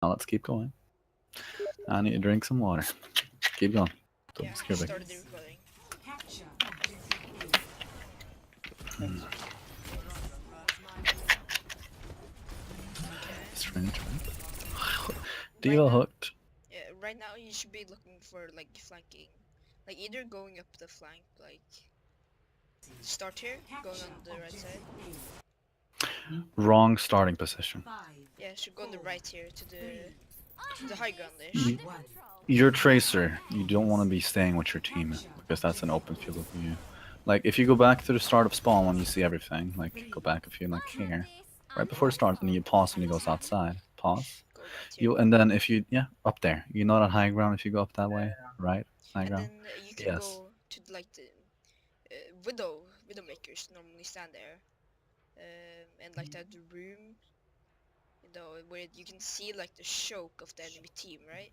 Now let's keep going. I need to drink some water. Keep going. Don't Yeah, be I scared. started the recording. Strange, right? Right Deal now, hooked. yeah, right now you should be looking for like flanking, like either going up the flank, like start here, going on the right side. Wrong starting position. Yeah, should go on the right here to the high ground-ish. You're Tracer. You don't want to be staying with your team because that's an open field of view. Like if you go back to the start of spawn when you see everything, like go back a few like here, right before it starts, and you pause when he goes outside. Pause. Go right here. You and then if you up there, you're not on high ground if you go up that way, right? High And ground. then you can Yes. go to like the widowmakers normally stand there, and like that room, where you can see like the choke of the enemy team, right?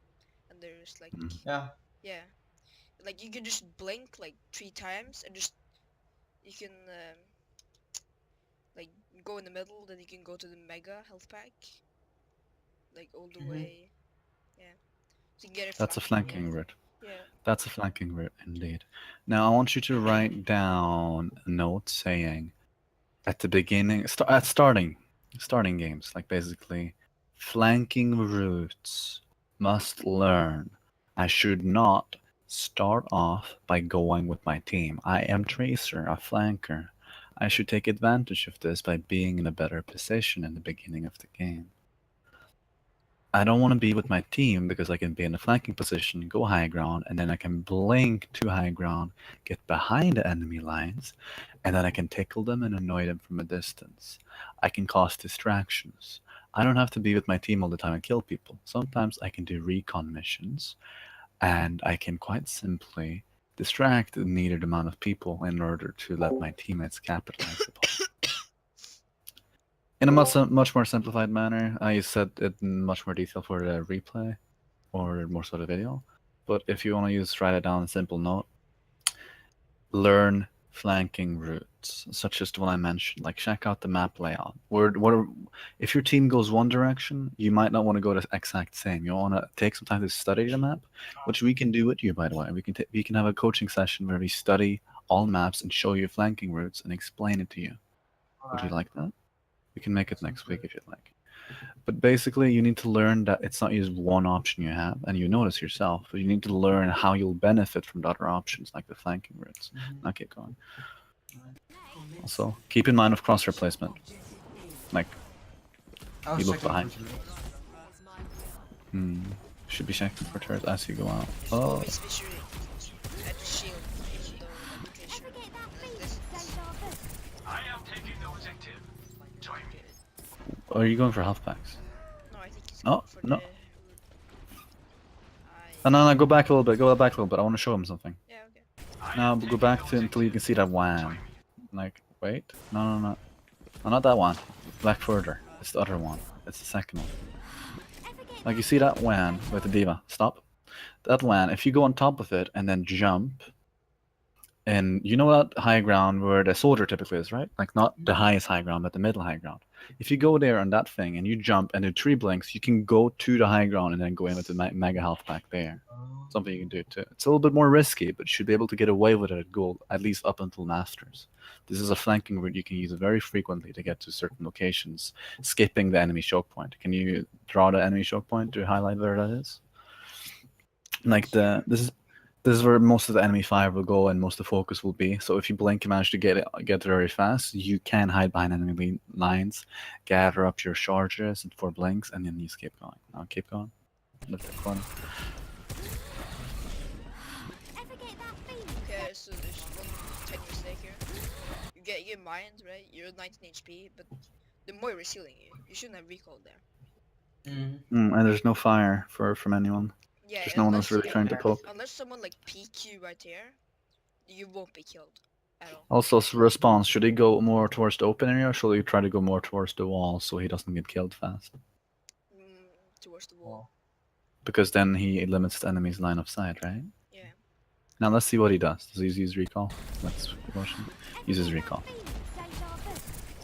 And there's like Yeah. yeah, like you can just blink like 3 times and just you can like go in the middle, then you can go to the mega health pack, like all the way. Yeah, so you can get it That's a flanking. flanking route. Yeah. That's a flanking route indeed. Now I want you to write down a note saying at the beginning, starting games, like basically, flanking routes must learn. I should not start off by going with my team. I am Tracer, a flanker. I should take advantage of this by being in a better position in the beginning of the game. I don't want to be with my team because I can be in a flanking position, go high ground, and then I can blink to high ground, get behind the enemy lines, and then I can tickle them and annoy them from a distance. I can cause distractions. I don't have to be with my team all the time and kill people. Sometimes I can do recon missions, and I can quite simply distract the needed amount of people in order to let my teammates capitalize upon it. In a much more simplified manner, I said it in much more detail for the replay or more sort of video. But if you want to write it down in a simple note, learn flanking routes, such as the one I mentioned. Like check out the map layout. If your team goes one direction, you might not want to go the exact same. You want to take some time to study the map, which we can do with you, by the way. We can have a coaching session where we study all maps and show you flanking routes and explain it to you. Would you like that? We can make it next week if you'd like. But basically, you need to learn that it's not just one option you have, and you notice yourself, but you need to learn how you'll benefit from the other options, like the flanking routes. Now keep going. Also, keep in mind of crosshair placement. Like, I you was look checking behind. for you. Should be checking for turrets as you go out. Oh, Always be shooting at the shield, even though application. I am taking the objective. Join me. are you going for health packs? No, I think he's Oh, going for no. the. No, go back a little bit. Go back a little bit. I want to show him something. Yeah, okay. Now go back to until you can see that WAN. Like, wait. No. No, not that one. Back further. It's the other one. It's the second one. Like, you see that WAN with the diva. Stop. That WAN, if you go on top of it and then jump, and you know that high ground where the soldier typically is, right? Like, not the highest high ground, but the middle high ground. If you go there on that thing and you jump and do 3 blinks, you can go to the high ground and then go in with the mega health pack there. Something you can do too. It's a little bit more risky, but you should be able to get away with it at gold, at least up until masters. This is a flanking route you can use very frequently to get to certain locations, skipping the enemy choke point. Can you draw the enemy choke point to highlight where that is? Like this is where most of the enemy fire will go and most of the focus will be. So if you blink and manage to get there very fast, you can hide behind enemy lines, gather up your charges and 4 blinks, and then you just keep going. Now keep going. Lift the corner. Okay, so there's one tiny mistake here. You get your mind, right? You're 19 HP, but the Moira's healing you. You shouldn't have recalled there. And there's no fire from anyone. Yeah, There's no one else really trying to poke. Unless someone like peek you right here, you won't be killed at all. Also, response, should he go more towards the open area or should he try to go more towards the wall so he doesn't get killed fast? Towards the wall. Because then he limits the enemy's line of sight, right? Yeah. Now let's see what he does. Does he use recall? Let's watch him. Uses recall.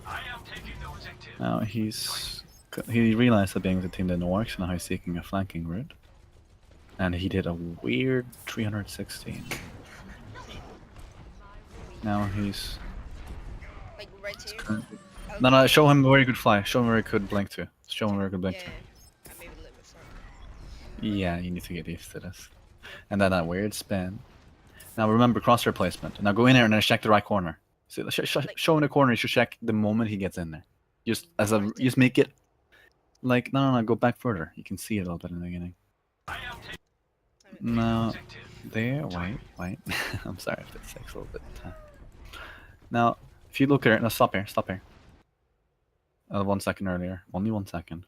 I am taking the objective. Now he's He realized that being with the team didn't work, so now he's seeking a flanking route. And he did a weird 316. Now he's Like right here. currently. I don't No, know no, if show him where he could fly. Show him where he could blink to. Show him where he could blink yeah, to. I maybe a little bit far. Yeah, you need to get used to this. Yeah. And then that weird spin. Now remember crosshair placement. Now go in there and then check the right corner. So show him the corner. You should check the moment he gets in there. Just as a Right there. just make it like no, go back further. You can see it a little bit in the beginning. I am taking No, objective. there. Wait. I'm sorry if it takes a little bit of time. Now, if you look at it, now stop here. 1 second earlier, only 1 second,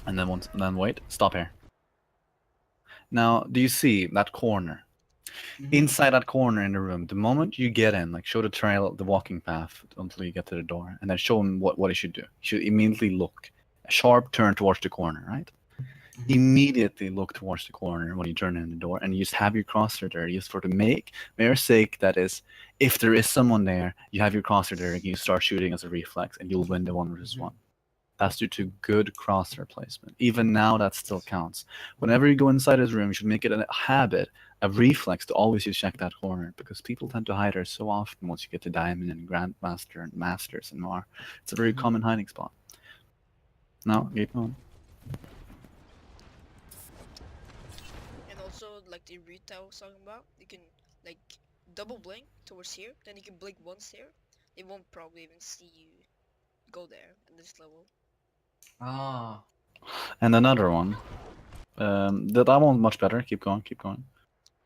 and then wait. Stop here. Now, do you see that corner? Inside that corner in the room, the moment you get in, like show the trail, the walking path until you get to the door, and then show him what he should do. He should immediately look, a sharp turn towards the corner, right? Immediately look towards the corner when you turn in the door, and you just have your crosshair there, just for the mere sake that is, if there is someone there, you have your crosshair there, and you start shooting as a reflex, and you'll win the 1v1. That's due to good crosshair placement. Even now, that still counts. Whenever you go inside his room, you should make it a habit, a reflex to always just check that corner, because people tend to hide there so often once you get to Diamond and Grandmaster and Masters and more. It's a very common hiding spot. Now, keep on. And also like the route I was talking about, you can like double blink towards here, then you can blink once here. They won't probably even see you go there at this level. Ah. And another one. That one much better. Keep going.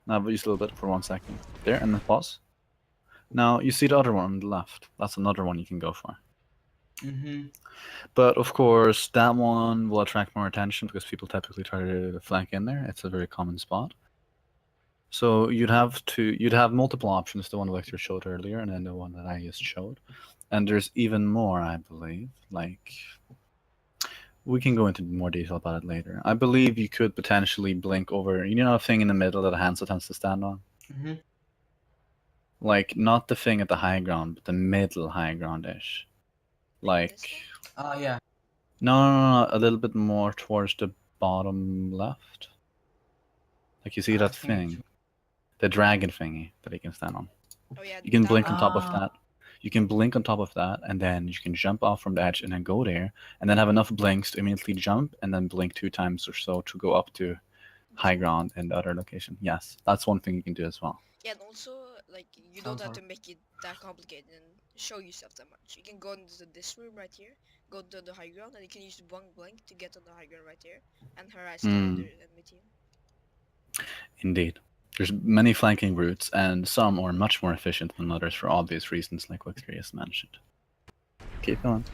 Now just a little bit for 1 second. There, and then pause. Now you see the other one on the left. That's another one you can go for. But of course, that one will attract more attention because people typically try to flank in there. It's a very common spot. So you'd have multiple options. The one Victor showed earlier, and then the one that I just showed. And there's even more, I believe. Like, we can go into more detail about it later. I believe you could potentially blink over, you know, a thing in the middle that a Hanzo tends to stand on? Like, not the thing at the high ground, but the middle high ground-ish. Like, This Yeah. no, a little bit more towards the bottom left. Like, you see that thing? The dragon thingy that he can stand on. Oh yeah. You can that blink one. on top of that. You can blink on top of that, and then you can jump off from the edge and then go there, and then have enough blinks to immediately jump, and then blink 2 times or so to go up to high ground in the other location. Yes, that's one thing you can do as well. Yeah, and also like you don't have to make it that complicated and show yourself that much. You can go into this room right here, go to the high ground, and you can use one blink to get on the high ground right here and harass the other enemy team. Indeed. There's many flanking routes, and some are much more efficient than others for obvious reasons, like Victor just mentioned. Keep going.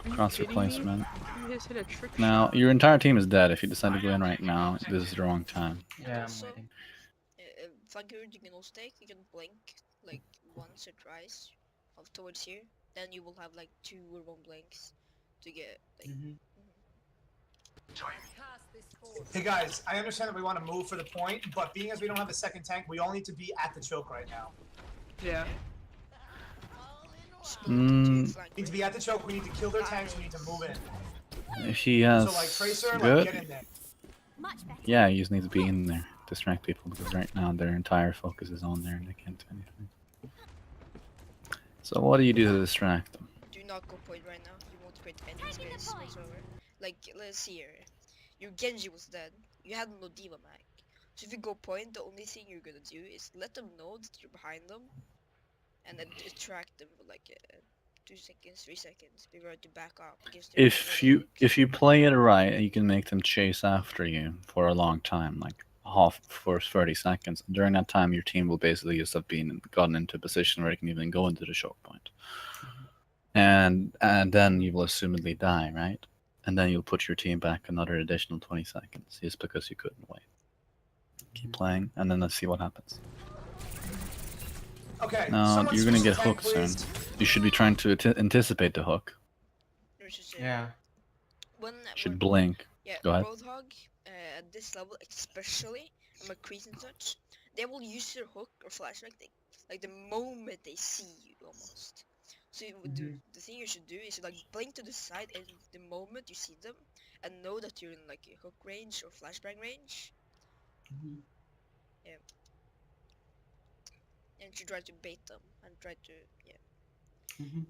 Cross replacement. You just hit a trick Now, shot. your entire team is dead. If you decide to go in right now, this is the wrong time. Yeah, I'm Also, waiting. flank route you can also take. You can blink like once or twice off towards here. Then you will have like 2 or 1 blinks to get like. Join me. Hey guys, I understand that we want to move for the point, but being as we don't have a second tank, we all need to be at the choke right now. Yeah. Split into flank We need to route. be at the choke, we need to kill their tanks, we need to move in. He has So like Tracer, good. like get in there. Yeah, you just need to be in there, distract people, because right now their entire focus is on there and they can't do anything. So what do you do to distract them? Do not go point right now. You won't create any space whatsoever. Like, let's see here. Your Genji was dead. You had no Diva mag. So if you go point, the only thing you're gonna do is let them know that you're behind them, and then attract them for like 2 seconds, 3 seconds. Be ready to back up. Against their If you play it right, you can make them chase after you for a long time, like half for 30 seconds. During that time, your team will basically just have gotten into a position where they can even go into the choke point. And then you will assumedly die, right? And then you'll put your team back another additional 20 seconds just because you couldn't wait. Keep playing, and then let's see what happens. Okay, Now, someone you're gonna switch get tank, hooked soon. please. You should be trying to anticipate the hook. Yeah. When Should blink. yeah, Go ahead. Roadhog at this level especially, and McCrease and such, they will use their hook or flashback like the moment they see you almost. So the thing you should do is like blink to the side and the moment you see them, and know that you're in like a hook range or flashbang range, Mhm. and you try to bait them and try to Mhm.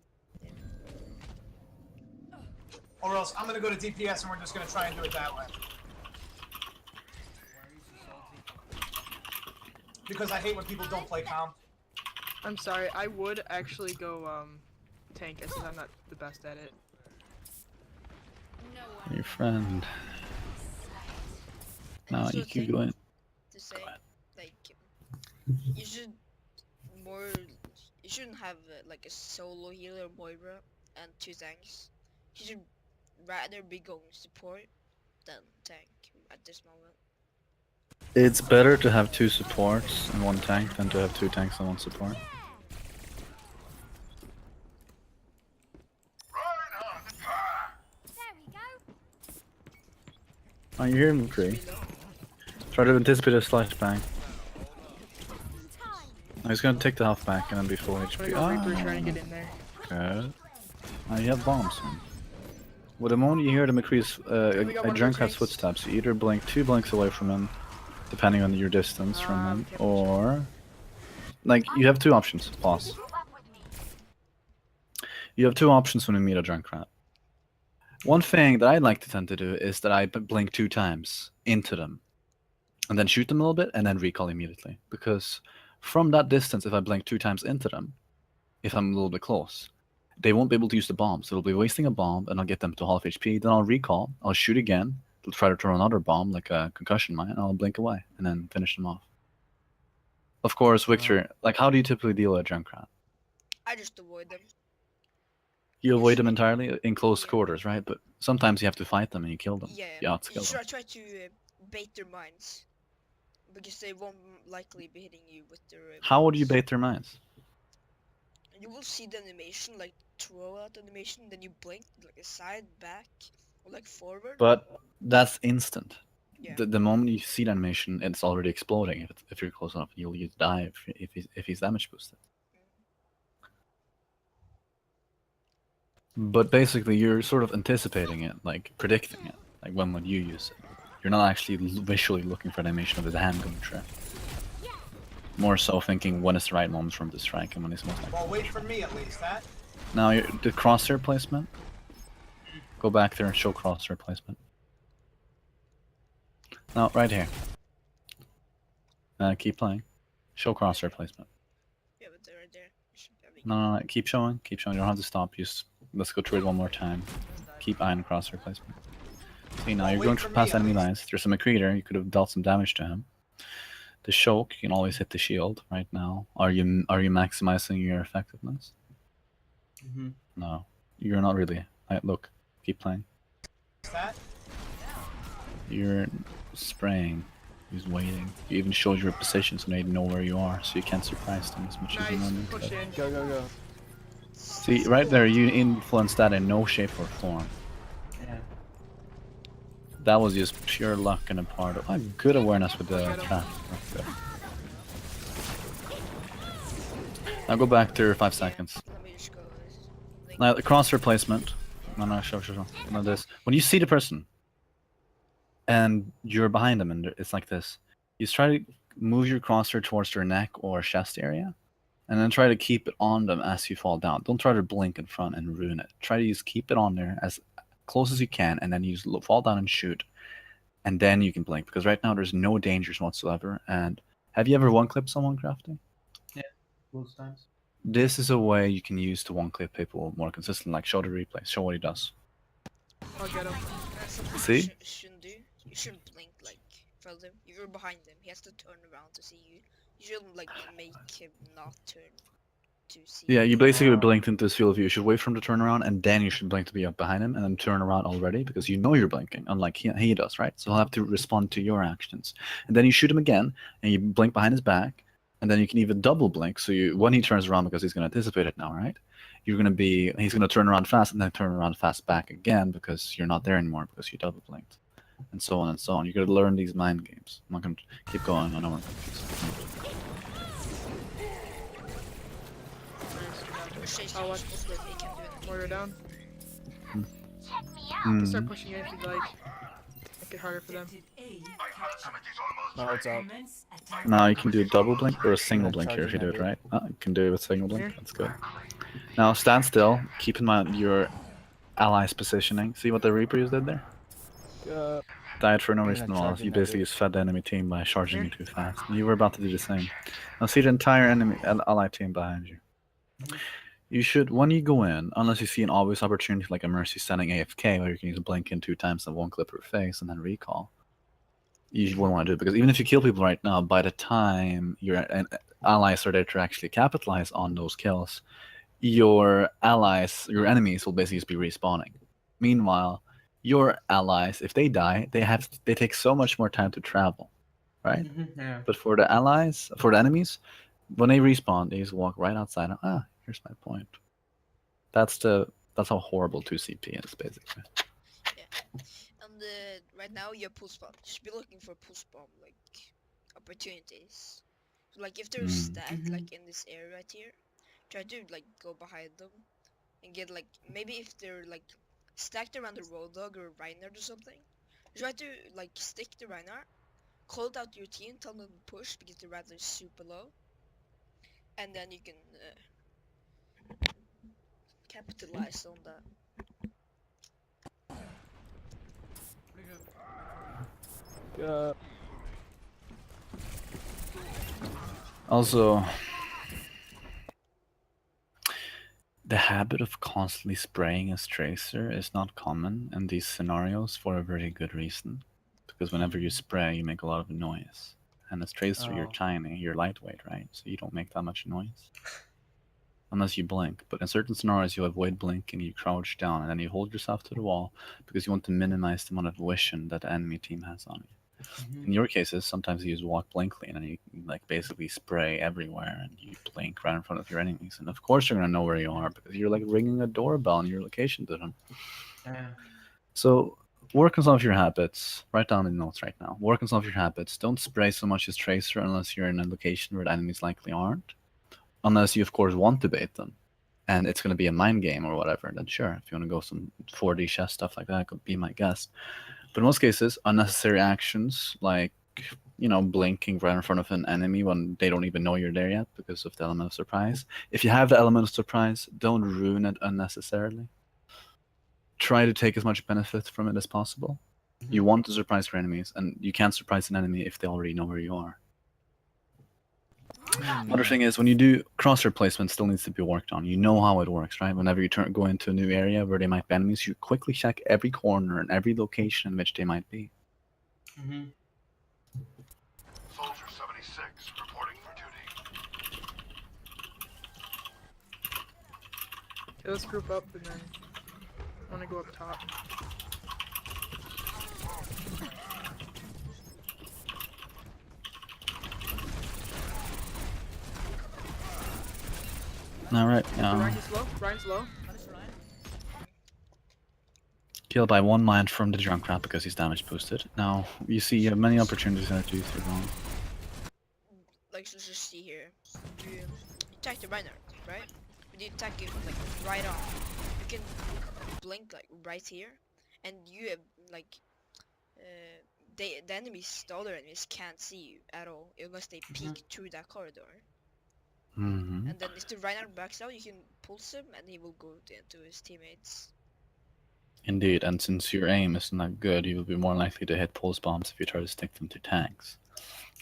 Or else I'm gonna go to DPS and we're just gonna try and do it that way. Because I hate when people don't play comp. I'm sorry, I would actually go tank, as I'm not the best at it. Your friend. And No, also you keep think going. to say like you should more you shouldn't have like a solo healer Moira and 2 tanks. You should rather be going support than tank at this moment. It's better to have 2 supports and 1 tank than to have 2 tanks and 1 support. Oh, you hear him, McCree. Try to anticipate a slash bang. Oh, he's gonna take the health back and then be full HP. Reaper trying to get in there. Good. Oh, you have bombs. Well, the moment you hear the McCree's We got a one of drunk their has tanks. footsteps, you either blink 2 blinks away from him, depending on your distance from him, okay. or like you have 2 options. Pause. You have 2 options when you meet a drunk rat. One thing that I like to tend to do is that I blink 2 times into them, and then shoot them a little bit, and then recall immediately. Because from that distance, if I blink 2 times into them, if I'm a little bit close, they won't be able to use the bomb. So they'll be wasting a bomb, and I'll get them to half HP. Then I'll recall, I'll shoot again, they'll try to throw another bomb, like a concussion mine, and I'll blink away, and then finish them off. Of course, Victor, like how do you typically deal with a drunk rat? I just avoid them. You avoid them Usually. entirely in close Yeah. quarters, right? But sometimes you have to fight them and you kill them. Yeah, You you outskill should them. try to bait their minds because they won't likely be hitting you with their. How would you weapons. bait their minds? You will see the animation, like throw out animation, then you blink like a side, back, or like forward. But that's instant. Yeah. The moment you see the animation, it's already exploding. If you're close enough, you'll die if he's damage boosted. But basically, you're sort of anticipating it, like predicting it. Like when would you use it? You're not actually visually looking for the animation of his hand going through. More so thinking when is the right moment for him to strike and when he's most likely. Well, wait for me at least, huh? Now, the crosshair placement. Go back there and show crosshair placement. No, right here. Keep playing. Show crosshair placement. Yeah, but they're right there. You should have No, keep showing. Keep showing. You don't have to stop. Let's go through it one more time. Keep eyeing crosshair placement. See, now you're wait going for for me past at enemy least. lines. There's a McCreeder. You could have dealt some damage to him. The choke, you can always hit the shield right now. Are you maximizing your effectiveness? Mhm. No, you're not really. Look, keep playing. That? You're spraying. He's waiting. You even showed your position so they know where you are, so you can't surprise them as much as you Nice, normally push could. in. Go, go, go. See, right there, you influenced that in no shape or form. Yeah. That was just pure luck and a part of good awareness with the trap. Good. Now go back to 5 seconds. Let me just go. Like, Now the crosshair placement. No, show. Now this. When you see the person, and you're behind them, and it's like this. You just try to move your crosshair towards their neck or chest area, and then try to keep it on them as you fall down. Don't try to blink in front and ruin it. Try to just keep it on there as close as you can, and then you just fall down and shoot, and then you can blink. Because right now there's no dangers whatsoever. And have you ever one-clipped someone, Crafty? Yeah, most times. This is a way you can use to one-clip people more consistently. Like show the replay, show what he does. I'll get him. that's something See? you shouldn't do. You shouldn't blink like for them. If you're behind him, he has to turn around to see you. You shouldn't like make him not turn to see. Yeah, you basically blinked into his field of view. You should wait for him to turn around, and then you should blink to be up behind him, and then turn around already, because you know you're blinking, unlike he does, right? So he'll have to respond to your actions. And then you shoot him again, and you blink behind his back, and then you can even double blink, so when he turns around, because he's going to anticipate it now, right? He's going to turn around fast, and then turn around fast back again, because you're not there anymore, because you double blinked. And so on and so on. You got to learn these mind games. I'm not going to keep going. I know we're confused. chase Oh, you what? so they can't do anything. Mortar down. Hmm. Start pushing in if you'd like. Make it harder for them. No, it's out. Now you can do a double blink or a single Yeah, blink here if you do it charging right. You can do it with single blink. Here. That's good. Now stand still. Keep in mind your allies' positioning. See what the Reapers did there? Died for no Yeah, reason at all. charging You that basically dude. just fed the enemy team by charging Here. you too fast. You were about to do the same. Now see the entire enemy ally team behind you. You should, when you go in, unless you see an obvious opportunity like a Mercy standing AFK where you can use a blink in 2 times and 1 clip her face and then recall, you wouldn't want to do it because even if you kill people right now, by the time your allies are there to actually capitalize on those kills, your enemies will basically just be respawning. Meanwhile, your allies, if they die, they take so much more time to travel, right? Yeah. But for the enemies, when they respawn, they just walk right outside. And, here's my point. That's how horrible 2CP is basically. And right now you're pulse bomb. You should be looking for pulse bomb like opportunities. Like if there's stacked like in this area right here, try to like go behind them and get like maybe if they're like stacked around the road dog or Reinhardt or something, try to like stick the Reinhardt, call it out to your team, tell them to push because the Reinhardt is super low, and then you can capitalize on that. Also, the habit of constantly spraying as tracer is not common in these scenarios for a very good reason. Because whenever you spray, you make a lot of noise. And as tracer, you're Oh. tiny, you're lightweight, right? So you don't make that much noise. Unless you blink. But in certain scenarios, you avoid blinking, you crouch down, and then you hold yourself to the wall because you want to minimize the amount of vision that the enemy team has on you. In your cases, sometimes you use walk blinkly, and then you like basically spray everywhere, and you blink right in front of your enemies. And of course, you're gonna know where you are because you're like ringing a doorbell in your location to them. Yeah. So work on some of your habits. Write down the notes right now. Work on some of your habits. Don't spray so much as tracer unless you're in a location where the enemies likely aren't. Unless you, of course, want to bait them, and it's going to be a mind game or whatever. Then sure, if you want to go some 4D chess stuff like that, could be my guest. But in most cases, unnecessary actions like blinking right in front of an enemy when they don't even know you're there yet because of the element of surprise. If you have the element of surprise, don't ruin it unnecessarily. Try to take as much benefit from it as possible. You want to surprise your enemies, and you can't surprise an enemy if they already know where you are. Another thing is when you do crosshair placement, still needs to be worked on. You know how it works, right? Whenever you go into a new area where they might be enemies, you quickly check every corner and every location in which they might be. Soldier 76 reporting for duty. Okay, let's group up and then I want to go up top. Alright, Ryan's low. Ryan's low. killed by 1 mind from the Junkrat because he's damage boosted. Now, you see you have many opportunities that you through wrong. Like so just see here, you attack the Reinhardt, right? When you attack him like right on, you can blink like right here, and you have like the other enemies can't see you at all unless they peek through that corridor. Mm-hmm. And then if the Reinhardt backs out, you can pulse him and he will go into his teammates. Indeed, and since your aim isn't that good, you will be more likely to hit pulse bombs if you try to stick them to tanks.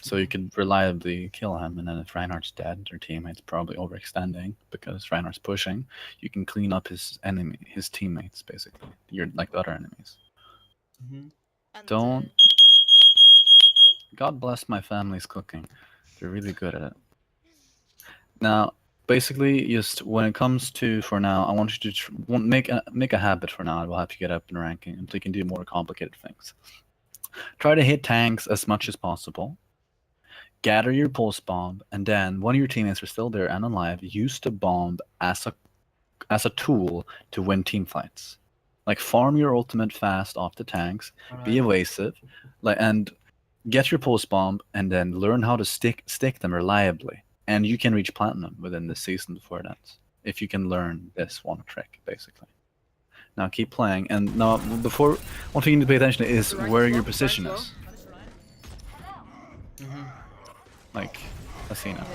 So you can reliably kill him, and then if Reinhardt's dead, your teammate's probably overextending because Reinhardt's pushing. You can clean up his teammates basically. You're like the other enemies. And, Don't. oh, God bless my family's cooking. They're really good at it. Now, basically, just when it comes to for now, I want you to make a habit for now. It will help you get up in ranking, and so you can do more complicated things. Try to hit tanks as much as possible. Gather your pulse bomb, and then when your teammates are still there and alive, use the bomb as a tool to win team fights. Like farm your ultimate fast off the tanks, be evasive, and get your pulse bomb, and then learn how to stick them reliably. And you can reach platinum within the season before it ends. if you can learn this one trick, basically. Now keep playing, and now before, one thing you need to pay attention to is Ryan's where low, your Ryan's position low. is. Mm-hmm. Like, let's see now.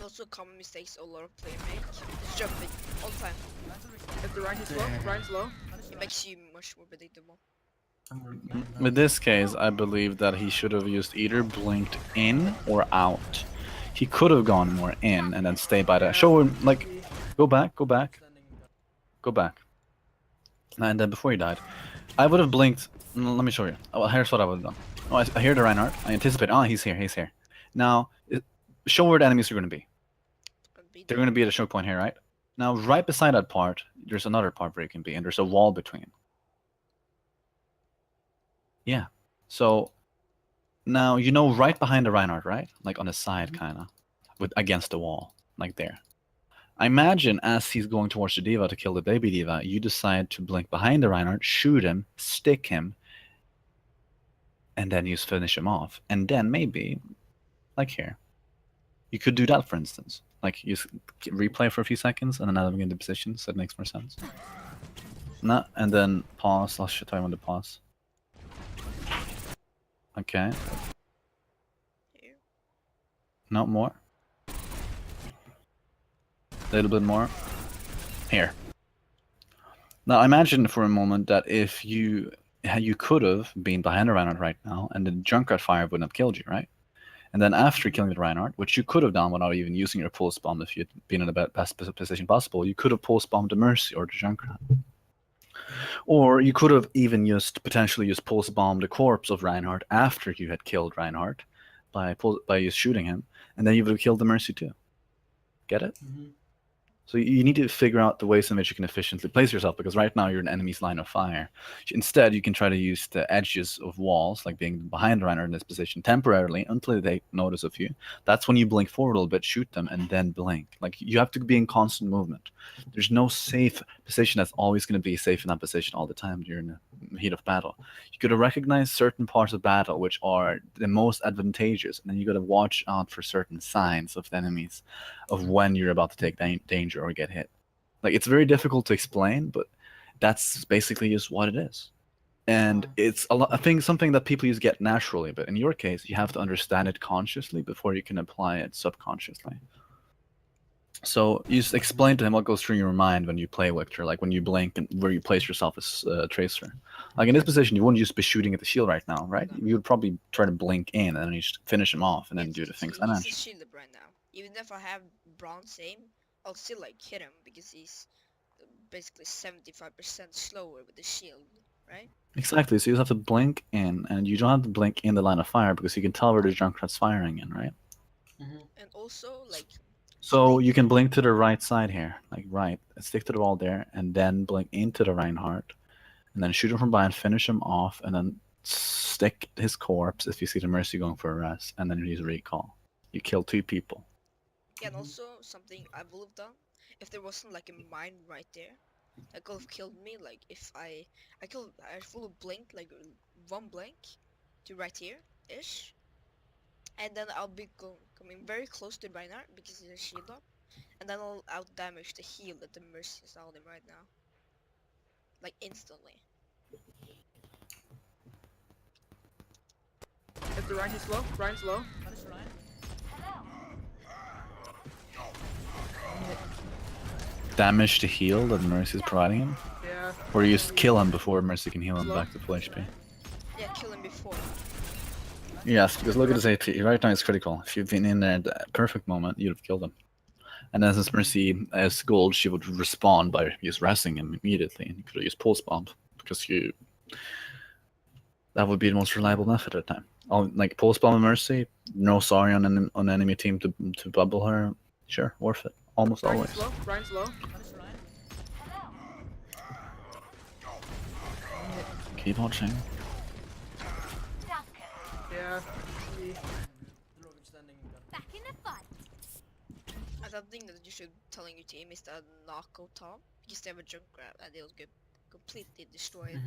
Also, common mistakes a lot of players make is jumping all the time. If the Ryan is low, Yeah. Ryan's low. It makes you much more predictable. In this case, I believe that he should have used either blinked in or out. He could have gone more in and then stay by that. Show him, like, go back, go back, go back. And then before he died, I would have blinked. Let me show you. Oh, here's what I would have done. Oh, I hear the Reinhardt. I anticipate. Oh, he's here, he's here. Now, show where the enemies are going to be. They're going to be at a choke point here, right? Now, right beside that part, there's another part where you can be, and there's a wall between. Yeah. So, now, you know right behind the Reinhardt, right? Like on the side, kind of. With against the wall. Like there. I imagine as he's going towards the D.Va to kill the baby D.Va, you decide to blink behind the Reinhardt, shoot him, stick him, and then you finish him off. And then maybe, like here, you could do that, for instance. Like, you replay for a few seconds and then have him in the position, so it makes more sense. No, and then pause. I'll show you when to pause. Okay. Here. No more. A little bit more. Here. Now imagine for a moment that if you could have been behind the Reinhardt right now, and the Junkrat fire wouldn't have killed you, right? And then after killing the Reinhardt, which you could have done without even using your pulse bomb if you'd been in the best position possible, you could have pulse bombed the Mercy or the Junkrat. Or you could have even potentially used pulse bomb the corpse of Reinhardt after you had killed Reinhardt by just shooting him, and then you would have killed the Mercy too. Get it? Mm-hmm. So you need to figure out the ways in which you can efficiently place yourself, because right now you're in enemy's line of fire. Instead, you can try to use the edges of walls, like being behind the Reinhardt in this position temporarily until they notice of you. That's when you blink forward a little bit, shoot them, and then blink. Like, you have to be in constant movement. There's no safe position that's always going to be safe in that position all the time during the heat of battle. You got to recognize certain parts of battle which are the most advantageous, and then you got to watch out for certain signs of the enemies of when you're about to take danger or get hit. Like, it's very difficult to explain, but that's basically just what it is. And it's I think something that people use get naturally, but in your case, you have to understand it consciously before you can apply it subconsciously. So you just explain to him what goes through your mind when you play Victor, like when you blink and where you place yourself as Tracer. Like in this position, you wouldn't just be shooting at the shield right now, right? You would probably try to blink in and then you just finish him off and then do the things I He's mentioned. a shield right now. Even if I have bronze aim, I'll still like hit him because he's basically 75% slower with the shield, right? Exactly. So you just have to blink in, and you don't have to blink in the line of fire because you can tell where the Junkrat's firing in, right? Mm-hmm. And also like So you can blink to the right side here, like right, stick to the wall there, and then blink into the Reinhardt, and then shoot him from behind, finish him off, and then stick his corpse if you see the Mercy going for a rest, and then use recall. You kill 2 people. yeah, and also something I would have done if there wasn't like a mine right there. That could have killed me. Like if I full of blink, like one blink to right here ish, and then I'll be coming very close to Reinhardt because he's a shield up, and then I'll out damage the heal that the Mercy is on him right now, like instantly. If the Ryan's low, Ryan's low. Damage to heal that Mercy is providing him, Yeah. or you just kill him before Mercy can heal him back to full HP. Yeah, kill him before. Yes, because look at his AP. Right now it's critical. If you've been in there at the perfect moment, you'd have killed him. And then since Mercy as gold, she would respond by just resting him immediately, and you could have used pulse bomb because that would be the most reliable method at the time. Like pulse bomb and Mercy, no sorry on enemy team to bubble her. Sure, worth it. Almost always. Ryan's low, Ryan's low. Keep watching. Yeah. Another thing that you should telling your team is that knockout top because they have a Junkrat and they'll get completely destroyed.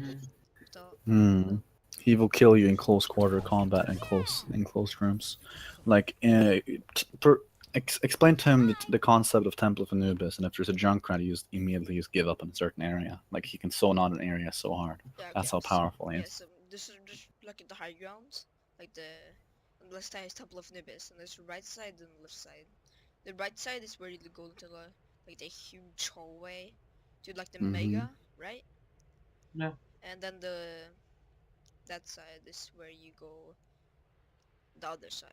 He will kill you in close quarter combat and close rooms. Like explain to him the concept of Temple of Anubis, and if there's a Junkrat, you just immediately just give up in a certain area. Like he can zone out an area so hard. Yeah, That's okay, how powerful he yeah, is. so this is just like in the high ground, like the on the left side is Temple of Nibis, and there's the right side and the left side. The right side is where you go into the like the huge hallway to like the mega, right? Yeah. And then that side is where you go the other side.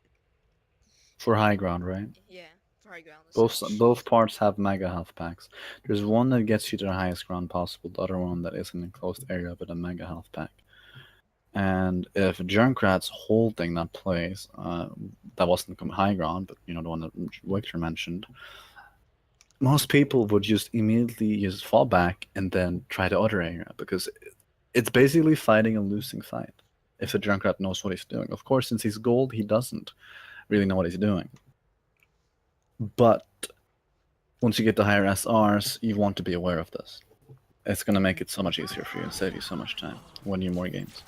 For high ground, right? Yeah, for high ground. as Both such. both parts have mega health packs. There's one that gets you to the highest ground possible. The other one that is an enclosed area with a mega health pack. And if Junkrat's holding that place, that wasn't high ground, but the one that Victor mentioned, most people would just immediately just fall back and then try the other area because it's basically fighting a losing fight. If the Junkrat knows what he's doing, of course, since he's gold, he doesn't really know what he's doing. But once you get the higher SRs, you want to be aware of this. It's gonna make it so much easier for you and save you so much time, win you more games.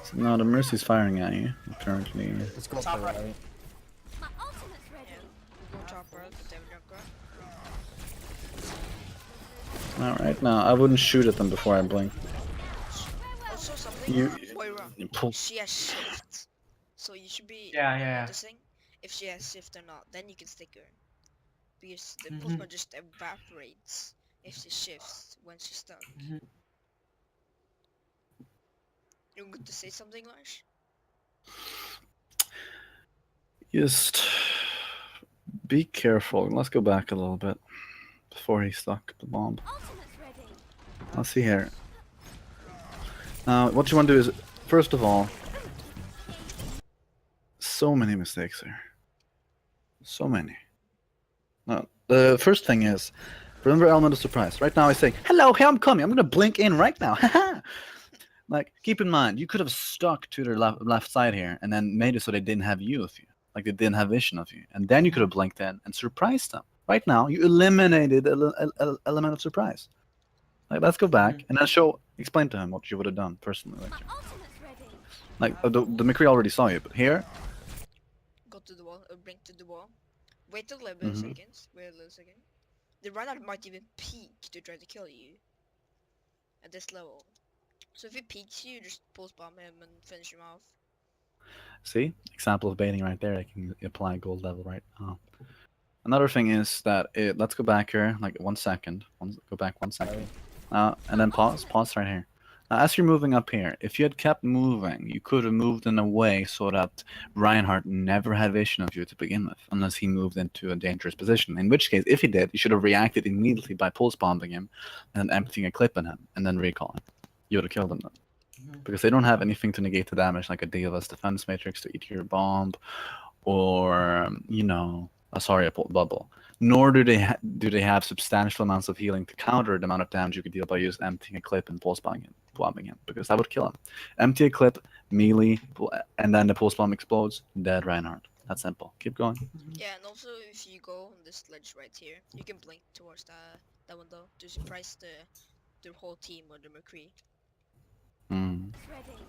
So now the Mercy's firing at you currently. Let's go Top play right. right. My ultimate's ready. Go top right with the Junkrat. Alright, now I wouldn't shoot at them before I blink. Also something, You- Moira, you pull- she has shift, so you should be Yeah. noticing if she has shift or not. Then you can stick her, because the Mhm. plasma just evaporates if she shifts when she's stuck. Mhm. You're going to say something, Lars? Just be careful. Let's go back a little bit before he stuck the bomb. Ultimate's ready. Let's see here. Now, what you want to do is, first of all, so many mistakes here. So many. Now, the first thing is, remember element of surprise. Right now I say, hello, here I'm coming. I'm going to blink in right now. Like, keep in mind, you could have stuck to their left side here and then made it so they didn't have you of you. Like, they didn't have vision of you. And then you could have blinked in and surprised them. Right now, you eliminated the element of surprise. Like, let's go back and then explain to him what you would have done personally. My Like, ultimate's ready. the McCree already saw you, but here, Go to the wall, blink to the wall. Wait a little bit seconds. Wait a little second. The runner might even peek to try to kill you at this level. So if he peeks you, just pulse bomb him and finish him off. see, example of baiting right there. I can apply gold level right now. Another thing is that let's go back here, like 1 second. Go back 1 second. And then pause right here. Now, as you're moving up here, if you had kept moving, you could have moved in a way so that Reinhardt never had vision of you to begin with, unless he moved into a dangerous position. In which case, if he did, you should have reacted immediately by pulse bombing him and emptying a clip in him, and then recall him. You would have killed him then. Because they don't have anything to negate the damage, like a Diva's defense matrix to eat your bomb, or a bubble. Nor do they have substantial amounts of healing to counter the amount of damage you could deal by just emptying a clip and pulse bombing him, because that would kill him. Empty a clip, melee, and then the pulse bomb explodes. Dead Reinhardt. That's simple. Keep going. Yeah, and also if you go on this ledge right here, you can blink towards that window to surprise the whole team or the McCree. Mm. Ready.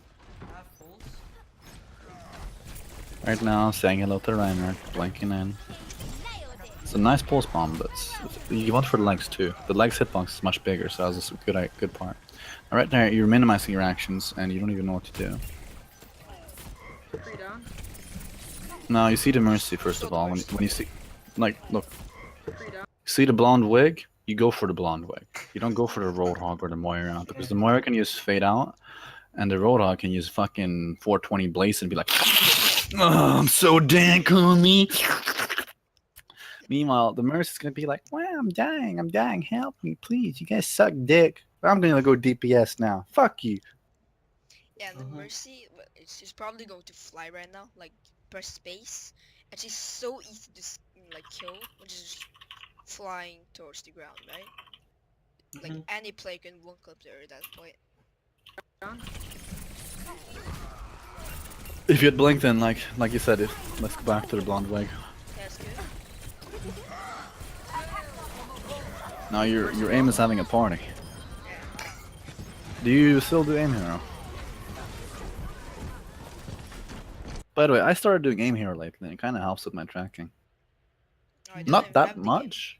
Right now, saying hello to Reinhardt, blinking in. Nailed it. It's a nice pulse bomb, but you want for the legs too. The legs hitbox is much bigger, so that's a good part. Now, right there, you're minimizing your actions, and you don't even know what to do. Free down. Now, you see the Mercy, first of all. When you see... Like, look. Free down. See the blonde wig? You go for the blonde wig. You don't go for the Roadhog or the Moira, because the Moira can use Fade Out, and the Roadhog can use fucking 420 Blaze and be like, oh, I'm so dank, homie. Meanwhile, the Mercy's gonna be like, wow, I'm dying, help me, please. You guys suck dick. I'm gonna go DPS now. Fuck you. Yeah, and the Mercy, she's probably going to fly right now, like press space, and she's so easy to like kill, which is just flying towards the ground, right? Like any player can one clip her at that point. Down. If you had blinked in, like you said, let's go back to the blonde wig. Yeah, that's good. Now your aim is having a party. Do you still do aim hero? By the way, I started doing aim hero lately, and it kind of helps with my tracking. I don't Not even that have the game. much.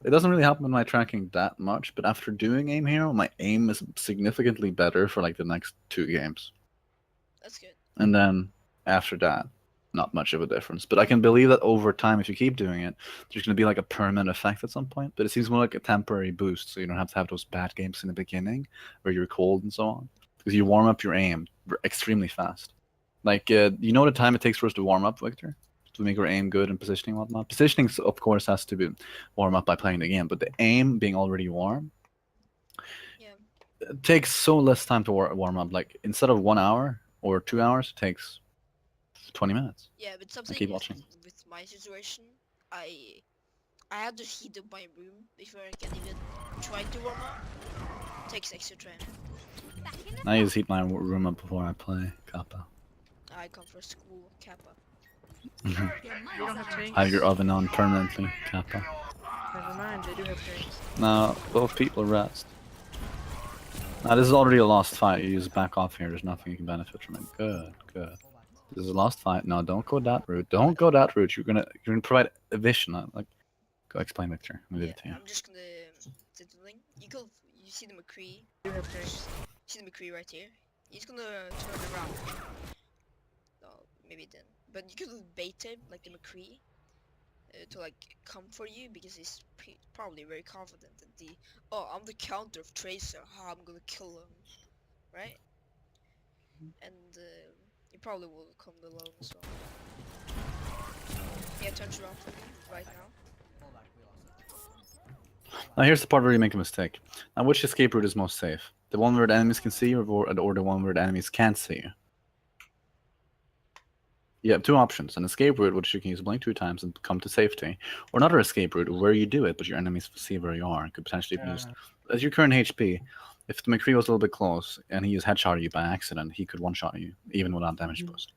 It doesn't really help with my tracking that much, but after doing aim hero, my aim is significantly better for like the next 2 games. That's good. And then after that, not much of a difference. But I can believe that over time, if you keep doing it, there's going to be like a permanent effect at some point. But it seems more like a temporary boost, so you don't have to have those bad games in the beginning where you're cold and so on. Because you warm up your aim extremely fast. Like, you know the time it takes for us to warm up, Victor? To make our aim good and positioning and whatnot. Positioning, of course, has to be warm up by playing the game, but the aim being already warm, Yeah. it takes so less time to warm up. Like, instead of 1 hour or 2 hours, it takes 20 minutes. Yeah, but something keep watching. with my situation, I had to heat up my room before I can even try to warm up. Takes extra time. Back in the I just heat my room up before I play Kappa. I come for school, Kappa. We don't have tanks. Have your oven on permanently, Kappa. Never mind, they do have tanks. Now, both people rest. Now, this is already a lost fight. You just back off here. There's nothing you can benefit from it. Good, good. This is a lost fight. No, don't go that route. Don't go that route. You're gonna provide a vision. Like, go explain, Victor. I'm gonna leave it to you. I'm just gonna say something. You see the McCree? They do have tanks. See the McCree right here? He's gonna turn around. No, maybe then. But you could bait him like the McCree to like come for you because he's probably very confident that I'm the counter of Tracer. I'm gonna kill him, right? And he probably will come alone. So yeah, turns around for me right now. Now, here's the part where you make a mistake. Now, which escape route is most safe? The one where the enemies can see you, or the one where the enemies can't see you? You have 2 options: an escape route, which you can use blink 2 times and come to safety, or another escape route where you do it, but your enemies see where you are and could potentially be used. As your current HP, if the McCree was a little bit close and he used headshot you by accident, he could one-shot you, even without damage boost.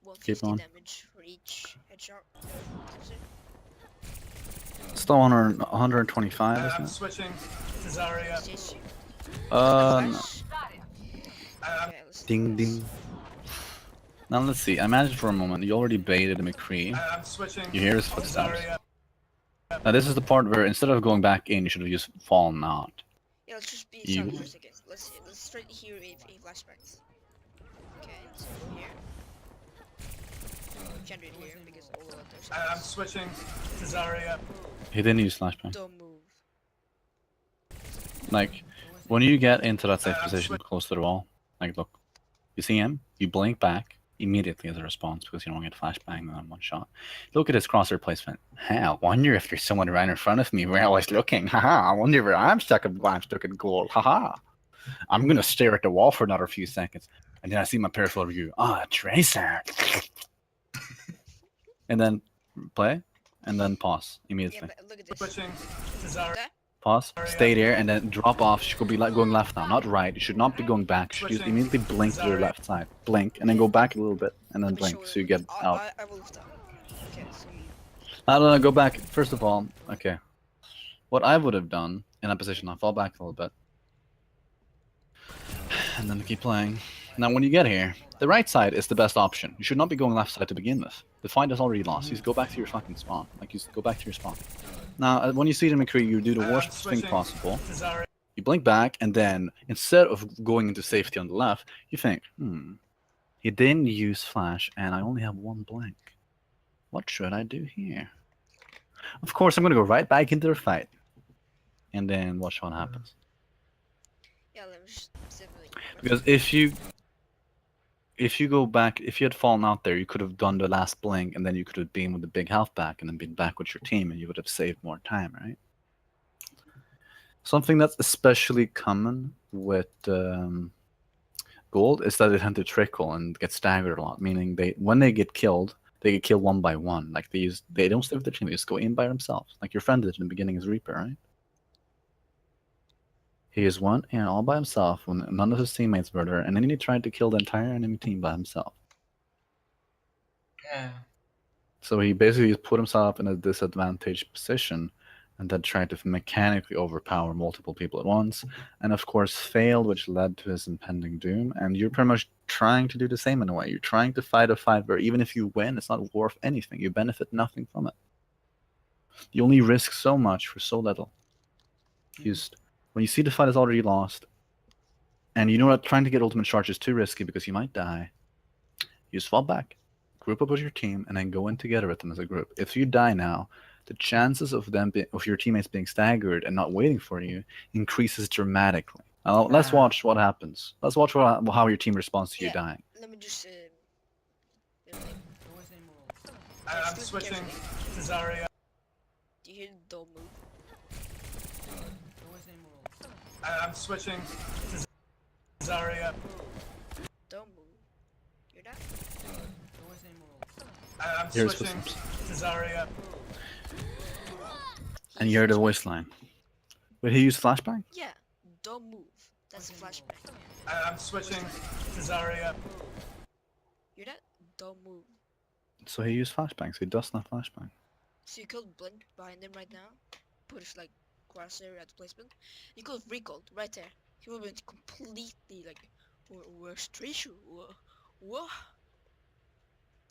150 on. damage for each headshot. Still 125, I'm isn't it? switching to Zarya. No. Flash. Okay, let's Ding ding. Now let's see. Imagine for a moment you already baited a McCree. I'm switching You hear his to footsteps. Zarya. Now this is the part where instead of going back in, you should have just fallen out. Yeah, let's just be You- silent for a second. Let's try to hear if he flashbacks. Okay, so go here. Can't do it here because all of there's I'm switching to Zarya. He didn't use flashbang. Don't move. Like, when you get into that safe I'm position close to the wall, like look, you see him, you blink back immediately as a response because you don't get flashbang on 1 shot. Look at his crosshair placement. I wonder if there's someone right in front of me where I was looking. Haha, I wonder where I'm stuck in gold. Haha. I'm gonna stare at the wall for another few seconds. And then I see my peripheral view. Tracer. And then play, and then pause Yeah, immediately. but look at this. Switching to Zarya. That? Pause, stay there, and then drop off. You should be like going left now, not right. You should not be going back. You should just immediately blink to your left side. Blink, and then go back a little bit, and then Let me blink, show so you get out. I will lift up. Okay, so No, go back. First of all, okay. What I would have done in that position, I'll fall back a little bit. And then keep playing. Now, when you get here, the right side is the best option. You should not be going left side to begin with. The fight is already lost. You just go back to your fucking spawn. Like, you just go back to your spawn. Now, when you see the McCree, you do the worst thing possible. To Zarya. You blink back, and then, instead of going into safety on the left, you think, he didn't use flash, and I only have 1 blink. What should I do here? Of course, I'm going to go right back into the fight. And then watch what happens. yeah, let me just simply. Because if you go back, if you had fallen out there, you could have done the last blink, and then you could have been with the big health back, and then been back with your team, and you would have saved more time, right? Something that's especially common with gold is that they tend to trickle and get staggered a lot. Meaning, when they get killed 1 by 1. Like they don't stay with their team; they just go in by themselves. Like your friend did in the beginning as Reaper, right? He is one and all by himself when none of his teammates were there, and then he tried to kill the entire enemy team by himself. Yeah. So he basically put himself in a disadvantaged position and then tried to mechanically overpower multiple people at once, and of course failed, which led to his impending doom. And you're pretty much trying to do the same in a way. You're trying to fight a fight where even if you win, it's not worth anything. You benefit nothing from it. You only risk so much for so little. Just when you see the fight is already lost, and you know that trying to get ultimate charge is too risky because you might die, you just fall back, group up with your team, and then go in together with them as a group. If you die now, the chances of your teammates being staggered and not waiting for you increases dramatically. Now, let's watch what happens. Let's watch how your team responds to you Yeah. dying. Let me just I'm switching to Zarya. do you hear the dome move? I'm switching to Zarya. Dome move. You're that? I'm Here's switching footsteps. to Zarya. And you hear the voice line. Wait, he used flashbang? Yeah, don't move. That's a flashback. I'm switching to Zarya. You're that? Don't move. So he used flashbang, so he does not flashbang. So you could blink behind him right now, push like crosshair at the placement. You could have recalled right there. He would have been completely like, where's Trishu? What?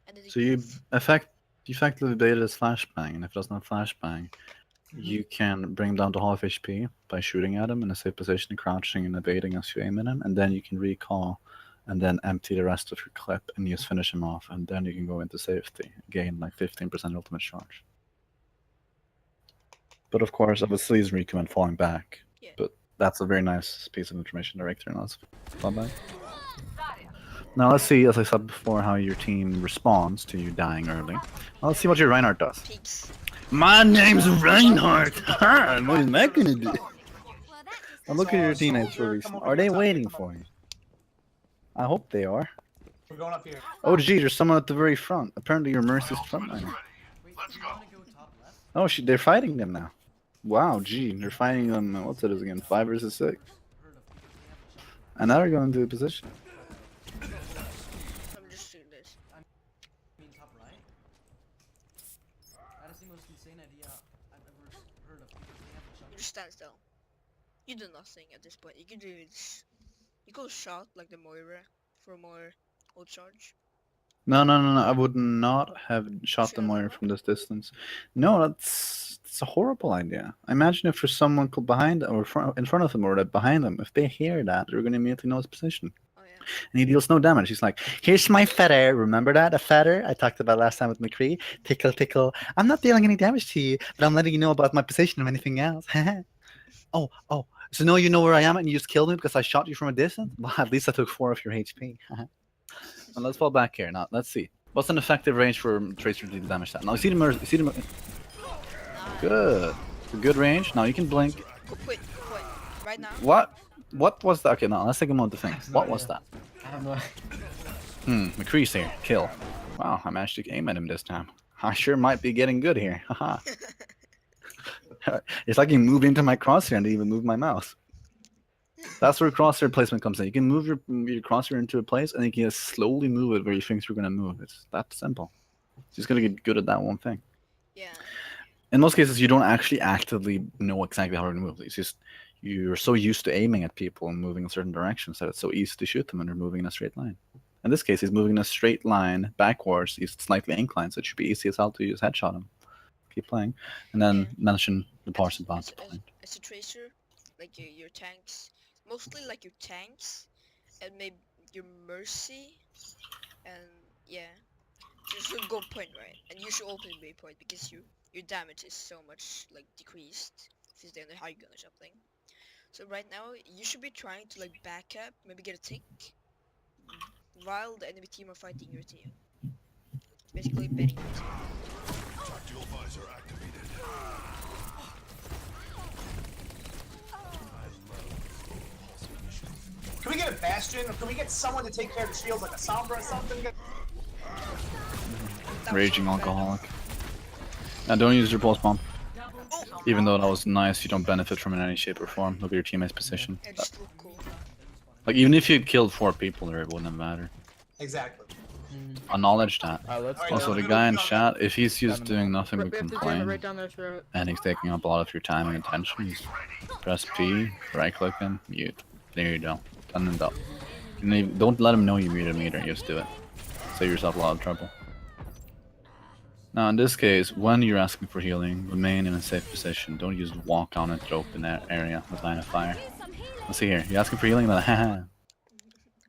And then So you effectively baited his flashbang, and if it does not flashbang, you can bring him down to half HP by shooting at him in a safe position, crouching and evading as you aim at him, and then you can recall and then empty the rest of your clip and just finish him off, and then you can go into safety, gain like 15% ultimate charge. But of course, obviously, he's recommend falling back. Yeah. But that's a very nice piece of information, Director. Now let's fall back. Now let's see, as I said before, how your team responds to you dying early. Now let's see what your Reinhardt does. peeks. My name's Reinhardt! What is that gonna do? Well, that just Now look at your So, teammates for soldier, reason. come over Are here, they top, waiting come for over. you? I hope they are. We're going up here. Oh gee, there's someone at the very front. Apparently your Mercy's frontliner. Let's go. Oh, they're fighting them now. Wow, gee, they're fighting them, what's it is again, 5 versus 6. And now they're going into a position. I'm just doing this. Top right? That is the most insane idea I've ever heard of. You just stand still. You do nothing at this point. You can do this. You go shot like the Moira for more ult charge. No, I would not have shot the Should've Moira never? from this distance. No, that's a horrible idea. Imagine if there's someone behind or in front of them or behind them. If they hear that, they're going to immediately know his position. Oh yeah. And he deals no damage. He's like, here's my feather. Remember that? A feather I talked about last time with McCree? Tickle, tickle. I'm not dealing any damage to you, but I'm letting you know about my position and anything else. Oh. So now you know where I am and you just killed me because I shot you from a distance? Well, at least I took 4 of your HP. And let's fall back here. Now, let's see. What's an effective range for Tracer to deal damage that? Now, see the Good. Good range. Now you can blink. Go point. Right now. What? What was that? Okay, now let's take a moment to think. What was that? I have no McCree's here. Kill. Wow, I managed to aim at him this time. I sure might be getting good here. Haha. It's like you moved into my crosshair and didn't even move my mouse. That's where crosshair placement comes in. You can move your crosshair into a place and you can just slowly move it where you think you're going to move. It's that simple. Just got to get good at that one thing. Yeah. In most cases, you don't actually actively know exactly how to move. It's just you're so used to aiming at people and moving in certain directions that it's so easy to shoot them when they're moving in a straight line. In this case, he's moving in a straight line backwards. He's slightly inclined, so it should be easy as hell to use headshot him. Keep playing, and then mention the parts about the point. As a tracer, like your tanks, mostly like your tanks, and maybe your Mercy, and yeah, just go point right, and you should open B point because your damage is so much like decreased if you stay on the high gun or something. So right now you should be trying to like back up, maybe get a tick, while the enemy team are fighting your team. Basically betting your team. Tactical visor activated. Can we get a Bastion, or can we get someone to take care of the shields, like a Sombra or something? That was Raging so bad. alcoholic. Now don't use your pulse bomb. Even though that was nice, you don't benefit from it in any shape or form. Look at your teammate's position. I just look cool. Like even if you killed 4 people there, it wouldn't have mattered. Exactly. Acknowledge that. Let's Alright, Also, now the we're guy in gonna- chat, if he's just doing nothing but We have to jam it complain, right down there, throw it. and he's taking up a lot of your time and attention, just press P, right click him, mute. There you go. Done and done. And don't let him know you muted meter. Just do it. Save yourself a lot of trouble. Now, in this case, when you're asking for healing, remain in a safe position. Don't use walk on it to open that area with line of fire. Do some healing. Let's see here. You're asking for healing? Then, haha.